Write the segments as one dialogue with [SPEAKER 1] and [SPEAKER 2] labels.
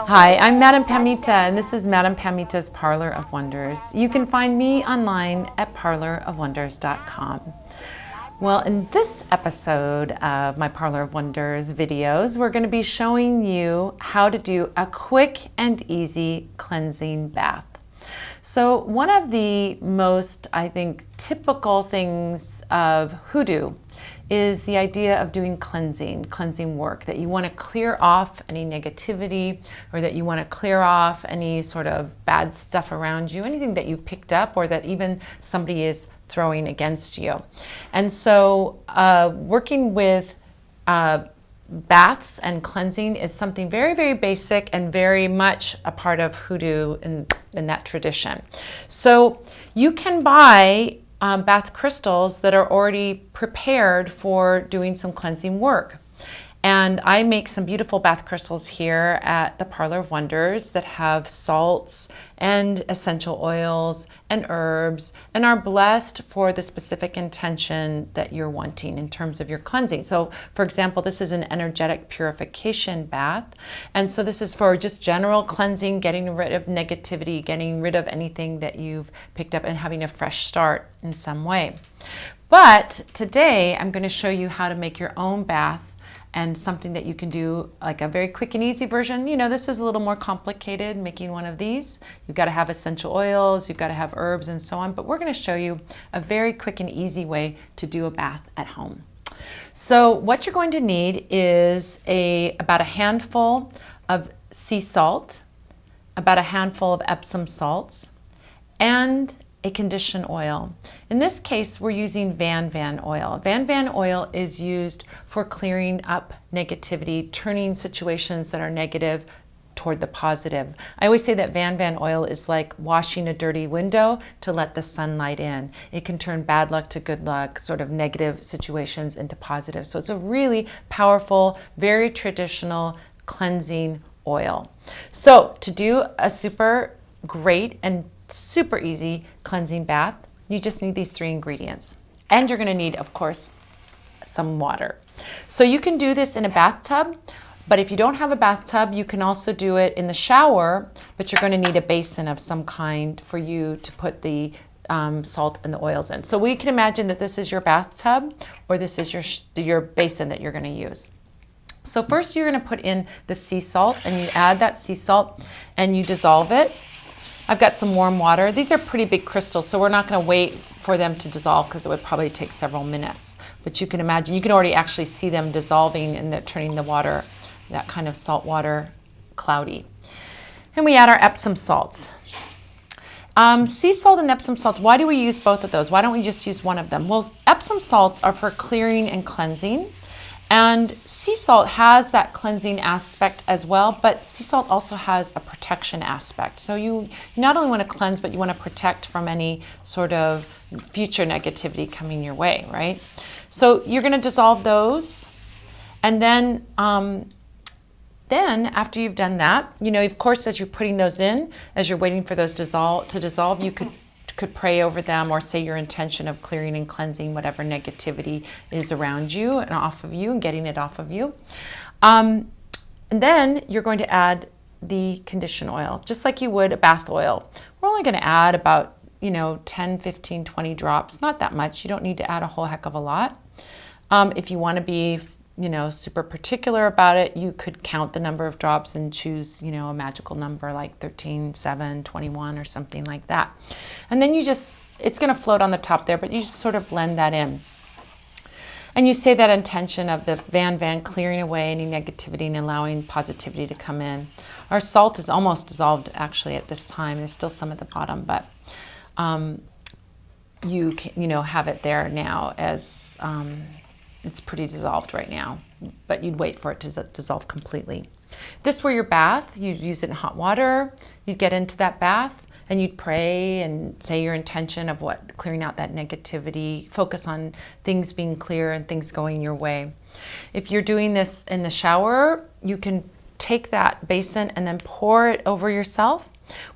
[SPEAKER 1] Hi, I'm Madame Pamita, and this is Madame Pamita's Parlor of Wonders. You can find me online at parlorofwonders.com. Well, in this episode of my Parlor of Wonders videos, we're going to be showing you how to do a quick and easy cleansing bath. So one of the most, I think, typical things of hoodoo is the idea of doing cleansing work, that you want to clear off any negativity, or that you want to clear off any sort of bad stuff around you, anything that you picked up or that even somebody is throwing against you. And so working with baths and cleansing is something very, very basic and very much a part of hoodoo in that tradition. So you can buy bath crystals that are already prepared for doing some cleansing work. And I make some beautiful bath crystals here at the Parlor of Wonders that have salts and essential oils and herbs and are blessed for the specific intention that you're wanting in terms of your cleansing. So, for example, this is an energetic purification bath. And so this is for just general cleansing, getting rid of negativity, getting rid of anything that you've picked up and having a fresh start in some way. But today I'm going to show you how to make your own bath, and something that you can do, like a very quick and easy version. You know, this is a little more complicated, making one of these. You've got to have essential oils, you've got to have herbs and so on, but we're going to show you a very quick and easy way to do a bath at home. So what you're going to need is about a handful of sea salt, about a handful of Epsom salts, and a condition oil. In this case, we're using Van oil. Van oil is used for clearing up negativity, turning situations that are negative toward the positive. I always say that Van oil is like washing a dirty window to let the sunlight in. It can turn bad luck to good luck, sort of negative situations into positive. So it's a really powerful, very traditional cleansing oil. So to do a super great and super easy cleansing bath, you just need these three ingredients. And you're going to need, of course, some water. So you can do this in a bathtub, but if you don't have a bathtub, you can also do it in the shower, but you're going to need a basin of some kind for you to put the salt and the oils in. So we can imagine that this is your bathtub, or this is your basin that you're going to use. So first you're going to put in the sea salt, and you add that sea salt and you dissolve it. I've got some warm water. These are pretty big crystals, so we're not going to wait for them to dissolve because it would probably take several minutes. But you can imagine, you can already actually see them dissolving and they're turning the water, that kind of salt water, cloudy. And we add our Epsom salts. Sea salt and Epsom salts, why do we use both of those? Why don't we just use one of them? Well, Epsom salts are for clearing and cleansing. And sea salt has that cleansing aspect as well, but sea salt also has a protection aspect. So you not only want to cleanse, but you want to protect from any sort of future negativity coming your way, right? So you're going to dissolve those. And then after you've done that, you know, of course, as you're putting those in, as you're waiting for those to dissolve, you could pray over them or say your intention of clearing and cleansing whatever negativity is around you and off of you and getting it off of you. And then you're going to add the condition oil, just like you would a bath oil. We're only going to add about, 10, 15, 20 drops, not that much. You don't need to add a whole heck of a lot. If you want to be super particular about it, you could count the number of drops and choose, a magical number like 13, 7, 21 or something like that. And then it's going to float on the top there, but you just sort of blend that in. And you say that intention of the Van clearing away any negativity and allowing positivity to come in. Our salt is almost dissolved actually at this time. There's still some at the bottom, but you can, have it there now as it's pretty dissolved right now, but you'd wait for it to dissolve completely. If this were your bath, you'd use it in hot water, you'd get into that bath and you'd pray and say your intention of clearing out that negativity, focus on things being clear and things going your way. If you're doing this in the shower, you can take that basin and then pour it over yourself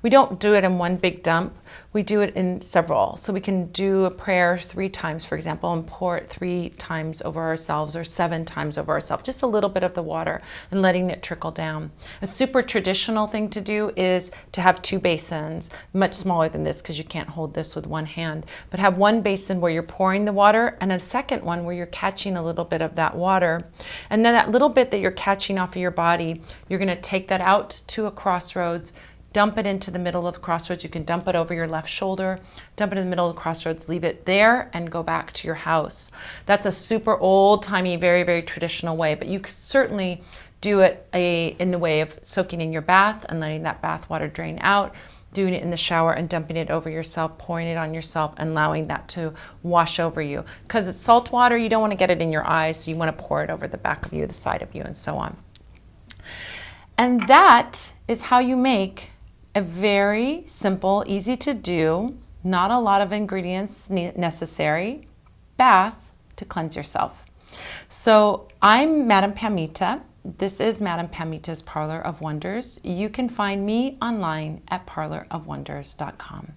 [SPEAKER 1] We don't do it in one big dump. We do it in several. So we can do a prayer 3 times, for example, and pour it 3 times over ourselves or 7 times over ourselves, just a little bit of the water and letting it trickle down. A super traditional thing to do is to have 2 basins, much smaller than this because you can't hold this with one hand, but have one basin where you're pouring the water and a second one where you're catching a little bit of that water. And then that little bit that you're catching off of your body, you're going to take that out to a crossroads, dump it into the middle of the crossroads. You can dump it over your left shoulder, dump it in the middle of the crossroads, leave it there, and go back to your house. That's a super old-timey, very, very traditional way, but you could certainly do it in the way of soaking in your bath and letting that bath water drain out, doing it in the shower and dumping it over yourself, pouring it on yourself, and allowing that to wash over you. Because it's salt water, you don't want to get it in your eyes, so you want to pour it over the back of you, the side of you, and so on. And that is how you make a very simple, easy to do, not a lot of ingredients necessary, bath to cleanse yourself. So I'm Madame Pamita. This is Madame Pamita's Parlor of Wonders. You can find me online at parlorofwonders.com.